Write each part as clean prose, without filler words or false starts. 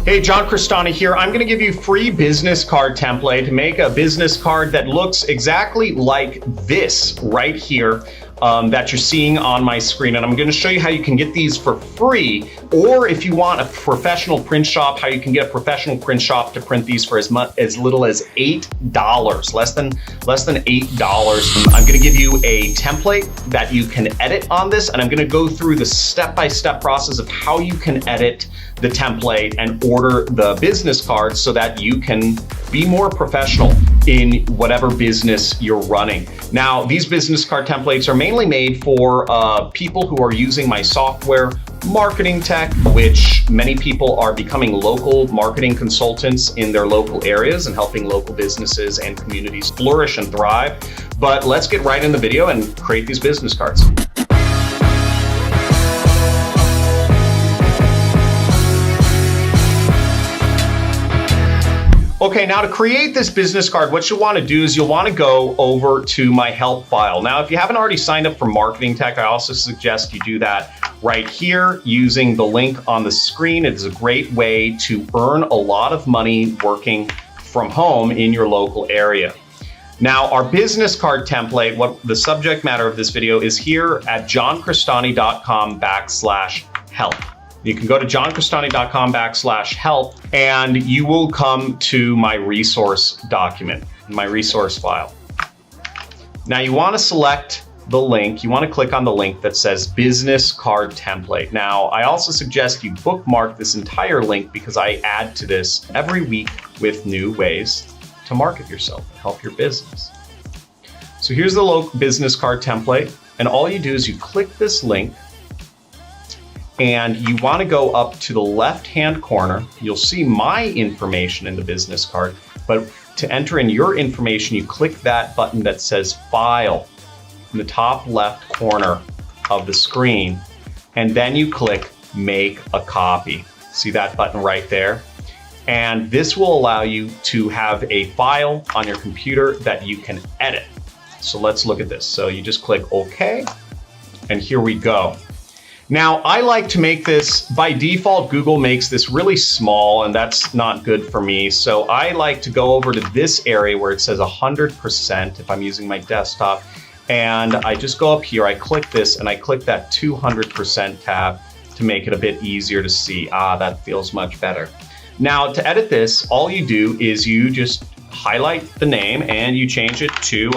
Hey, John Cristani here. I'm going to give you free business card template to make a business card that looks exactly like this right here that you're seeing on my screen. And I'm going to show you how you can get these for free, or if you want a professional print shop, how you can get a professional print shop to print these for as little as $8, less than $8. I'm going to give you a template that you can edit on this, and I'm going to go through the step-by-step process of how you can edit the template and order the business cards so that you can be more professional in whatever business you're running. Now, these business card templates are mainly made for people who are using my software, Marketing Tech, which many people are becoming local marketing consultants in their local areas and helping local businesses and communities flourish and thrive. But let's get right in the video and create these business cards. Okay, now to create this business card, what you'll want to do is you'll want to go over to my help file. Now, if you haven't already signed up for Marketing Tech, I also suggest you do that right here using the link on the screen. It is a great way to earn a lot of money working from home in your local area. Now, our business card template, what the subject matter of this video is here at johncristani.com/help. You can go to johncristani.com/help and you will come to my resource document, my resource file. Now you want to select the link, you want to click on the link that says business card template. Now, I also suggest you bookmark this entire link because I add to this every week with new ways to market yourself and help your business. So here's the local business card template, and all you do is you click this link, and you want to go up to the left-hand corner. You'll see my information in the business card, but to enter in your information, you click that button that says File in the top left corner of the screen, and then you click Make a Copy. See that button right there? And this will allow you to have a file on your computer that you can edit. So let's look at this. So you just click OK, and here we go. Now, I like to make this, by default, Google makes this really small, and that's not good for me. So I like to go over to this area where it says 100% if I'm using my desktop. And I just go up here, I click this, and I click that 200% tab to make it a bit easier to see. That feels much better. Now, to edit this, all you do is you just highlight the name and you change it to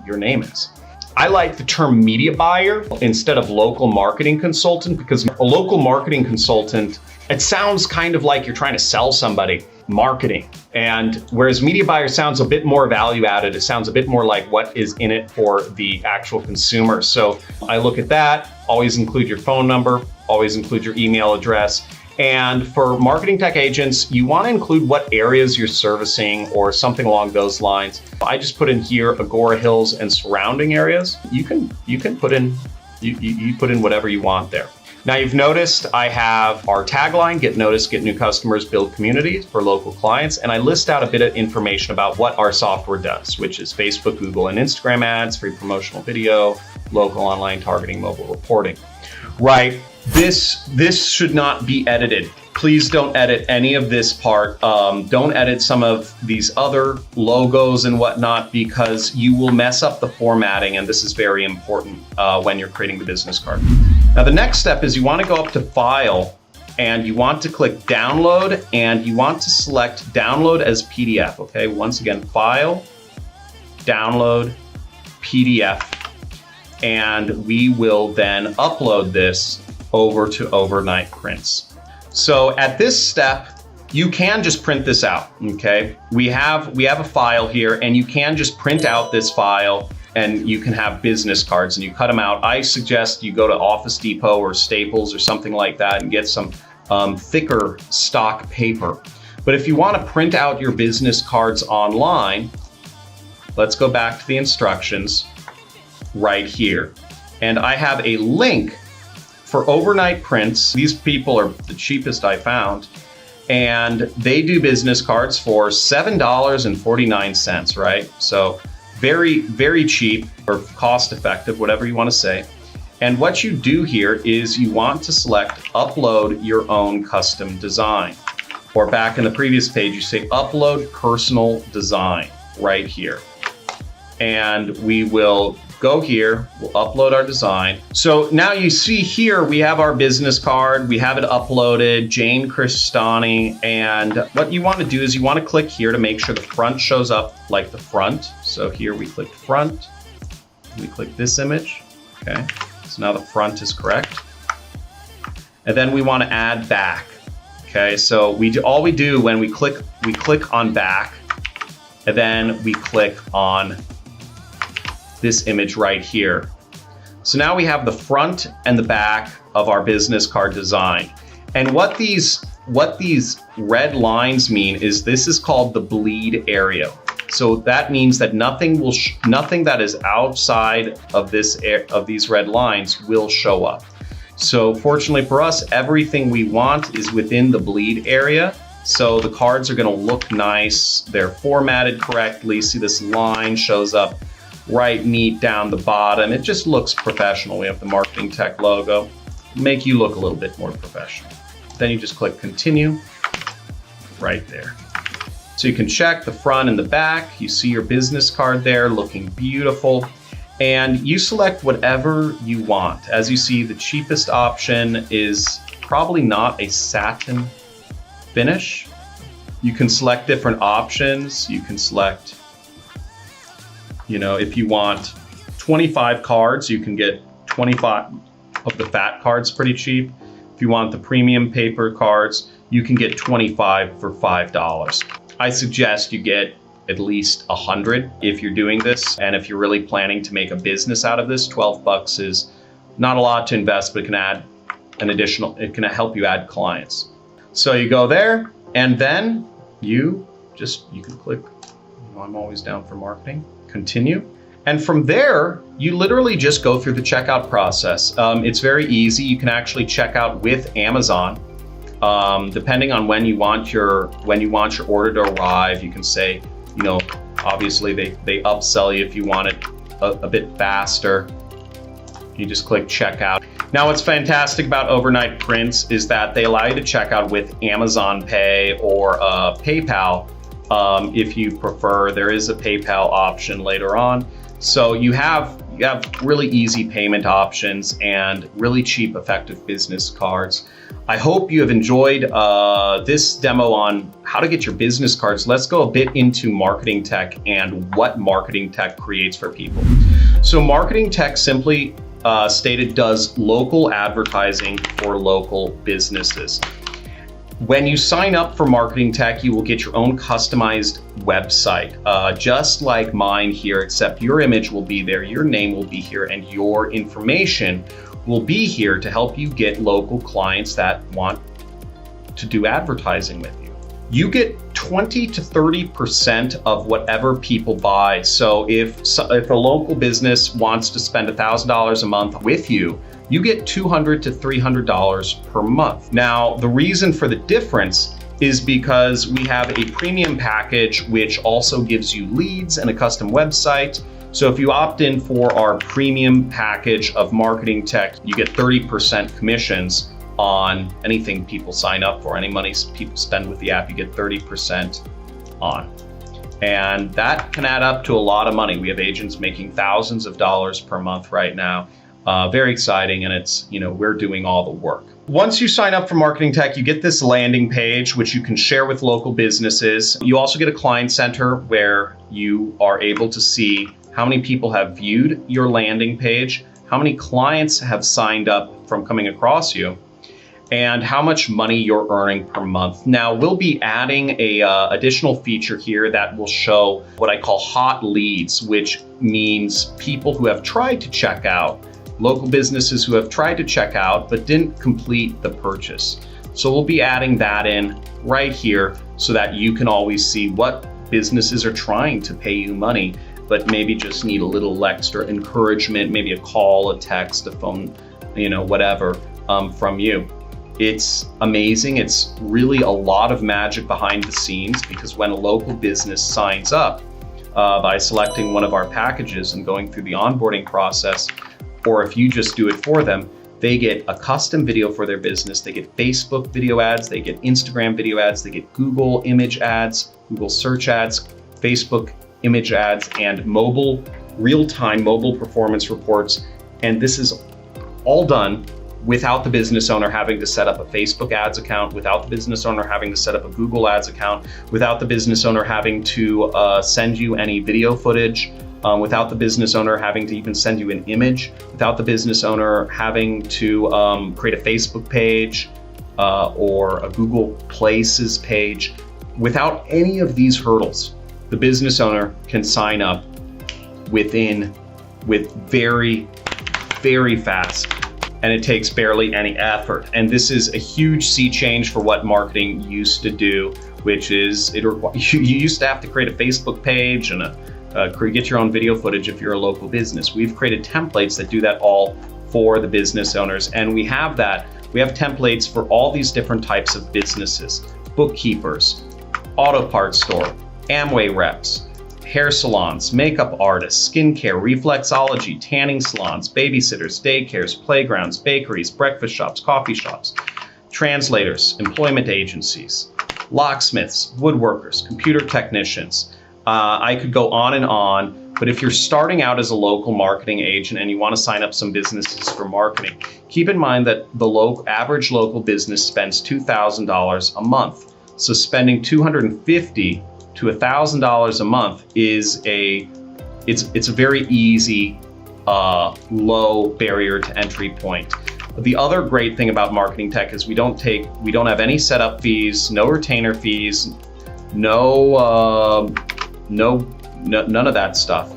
your name is. I like the term media buyer instead of local marketing consultant, because a local marketing consultant, it sounds kind of like you're trying to sell somebody marketing. And whereas media buyer sounds a bit more value added, it sounds a bit more like what is in it for the actual consumer. So I look at that, always include your phone number, always include your email address. And for Marketing Tech agents, you want to include what areas you're servicing or something along those lines. I just put in here Agora Hills and surrounding areas. You can put in you put in whatever you want there. Now you've noticed I have our tagline: get noticed, get new customers, build communities for local clients. And I list out a bit of information about what our software does, which is Facebook, Google, and Instagram ads, free promotional video, local online targeting, mobile reporting. Right. This should not be edited. Please don't edit any of this part. Don't edit some of these other logos and whatnot, because you will mess up the formatting, and this is very important when you're creating the business card. Now, the next step is you want to go up to File, and you want to click Download, and you want to select Download as PDF. Okay, once again, File, Download, PDF, and we will then upload this over to Overnight Prints. So at this step, you can just print this out, okay? We have a file here, and you can just print out this file, and you can have business cards, and you cut them out. I suggest you go to Office Depot or Staples or something like that and get some thicker stock paper. But if you want to print out your business cards online, let's go back to the instructions right here. And I have a link for Overnight Prints. These people are the cheapest I found, and they do business cards for $7.49, right? So very, very cheap or cost effective, whatever you want to say. And what you do here is you want to select upload your own custom design. or back in the previous page, you say upload personal design right here. And we will go here, we'll upload our design. So now you see here, we have our business card, we have it uploaded, Jane Cristani. And what you want to do is you want to click here to make sure the front shows up like the front. So here we click front, we click this image, okay? So now the front is correct. And then we want to add back, okay? So all we do when we click on back, and then we click on this image right here. So now we have the front and the back of our business card design. And what these red lines mean is this is called the bleed area. So that means that nothing that is outside of these red lines will show up. So fortunately for us, everything we want is within the bleed area. So the cards are going to look nice. They're formatted correctly. See, this line shows up right neat down the bottom. It just looks professional. We have the Marketing Tech logo. Make you look a little bit more professional. Then you just click continue right there. So you can check the front and the back. You see your business card there looking beautiful. And you select whatever you want. As you see, the cheapest option is probably not a satin finish. You can select different options. You can select, if you want 25 cards, you can get 25 of the fat cards pretty cheap. If you want the premium paper cards, you can get 25 for $5. I suggest you get at least 100 if you're doing this. And if you're really planning to make a business out of this, 12 bucks is not a lot to invest, but it can add it can help you add clients. So you go there, and then you can click, I'm always down for marketing, continue. And from there, you literally just go through the checkout process. It's very easy. You can actually check out with Amazon. Depending on when you want your order to arrive, you can say, obviously they upsell you if you want it a bit faster. You just click checkout. Now, what's fantastic about overnight prints is that they allow you to check out with Amazon Pay or PayPal if you prefer. There is a PayPal option later on. So you have really easy payment options and really cheap, effective business cards. I hope you have enjoyed this demo on how to get your business cards. Let's go a bit into marketing tech and what marketing tech creates for people. So marketing tech, simply stated, does local advertising for local businesses. When you sign up for marketing tech, you will get your own customized website, just like mine here, except your image will be there, your name will be here, and your information will be here to help you get local clients that want to do advertising with you. You get 20 to 30% of whatever people buy. So if a local business wants to spend $1,000 a month with you, you get $200 to $300 per month. Now, the reason for the difference is because we have a premium package, which also gives you leads and a custom website. So if you opt in for our premium package of marketing tech, you get 30% commissions on anything people sign up for. Any money people spend with the app, you get 30% on. And that can add up to a lot of money. We have agents making thousands of dollars per month right now. Very exciting, and it's, we're doing all the work. Once you sign up for marketing tech, you get this landing page, which you can share with local businesses. You also get a client center where you are able to see how many people have viewed your landing page, how many clients have signed up from coming across you, and how much money you're earning per month. Now, we'll be adding a additional feature here that will show what I call hot leads, which means people who have tried to check out, local businesses who have tried to check out but didn't complete the purchase. So we'll be adding that in right here so that you can always see what businesses are trying to pay you money, but maybe just need a little extra encouragement, maybe a call, a text, a phone, whatever from you. It's amazing. It's really a lot of magic behind the scenes, because when a local business signs up by selecting one of our packages and going through the onboarding process, or if you just do it for them, They get a custom video for their business. They get Facebook video ads. They get Instagram video ads. They get Google image ads, Google search ads, Facebook image ads, and mobile, real-time mobile performance reports. And this is all done without the business owner having to set up a Facebook ads account, without the business owner having to set up a Google ads account, without the business owner having to send you any video footage, without the business owner having to even send you an image, without the business owner having to create a Facebook page or a Google Places page. Without any of these hurdles, the business owner can sign up with very, very fast, and it takes barely any effort. And this is a huge sea change for what marketing used to do, which is you used to have to create a Facebook page and get your own video footage if you're a local business. We've created templates that do that all for the business owners, and we have templates for all these different types of businesses: bookkeepers, auto parts store, Amway reps, hair salons, makeup artists, skincare, reflexology, tanning salons, babysitters, daycares, playgrounds, bakeries, breakfast shops, coffee shops, translators, employment agencies, locksmiths, woodworkers, computer technicians. I could go on, but if you're starting out as a local marketing agent and you want to sign up some businesses for marketing, keep in mind that the average local business spends $2,000 a month. So spending $250 to $1,000 a month is it's a very easy, low barrier to entry point. The other great thing about marketing tech is we don't have any setup fees, no retainer fees, none of that stuff.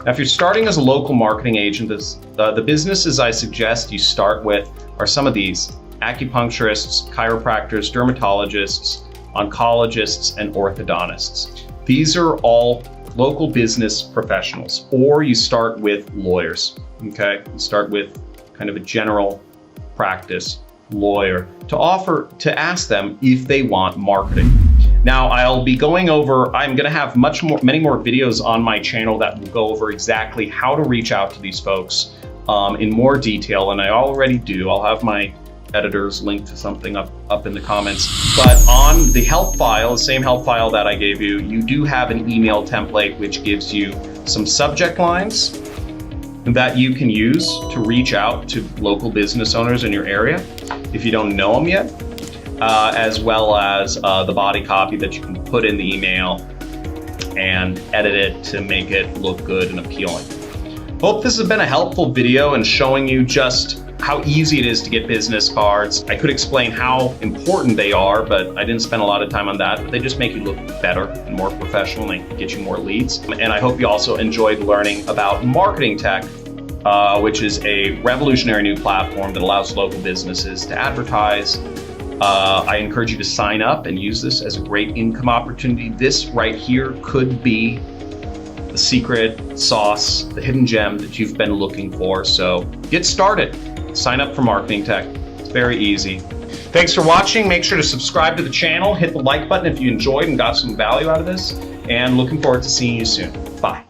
Now, if you're starting as a local marketing agent, the businesses I suggest you start with are some of these: acupuncturists, chiropractors, dermatologists, oncologists, and orthodontists. These are all local business professionals. Or you start with lawyers, okay? You start with kind of a general practice lawyer to ask them if they want marketing. Now, I'm gonna have many more videos on my channel that will go over exactly how to reach out to these folks in more detail, and I already do. I'll have my editors link to something up in the comments. But on the help file, the same help file that I gave you, you do have an email template which gives you some subject lines that you can use to reach out to local business owners in your area if you don't know them yet, as well as the body copy that you can put in the email and edit it to make it look good and appealing. Hope this has been a helpful video in showing you just how easy it is to get business cards. I could explain how important they are, but I didn't spend a lot of time on that. But they just make you look better and more professional, and they get you more leads. And I hope you also enjoyed learning about marketing tech, which is a revolutionary new platform that allows local businesses to advertise. I encourage you to sign up and use this as a great income opportunity. This right here could be the secret sauce, the hidden gem that you've been looking for. So get started. Sign up for marketing tech. It's very easy. Thanks for watching. Make sure to subscribe to the channel. Hit the like button if you enjoyed and got some value out of this. And looking forward to seeing you soon. Bye.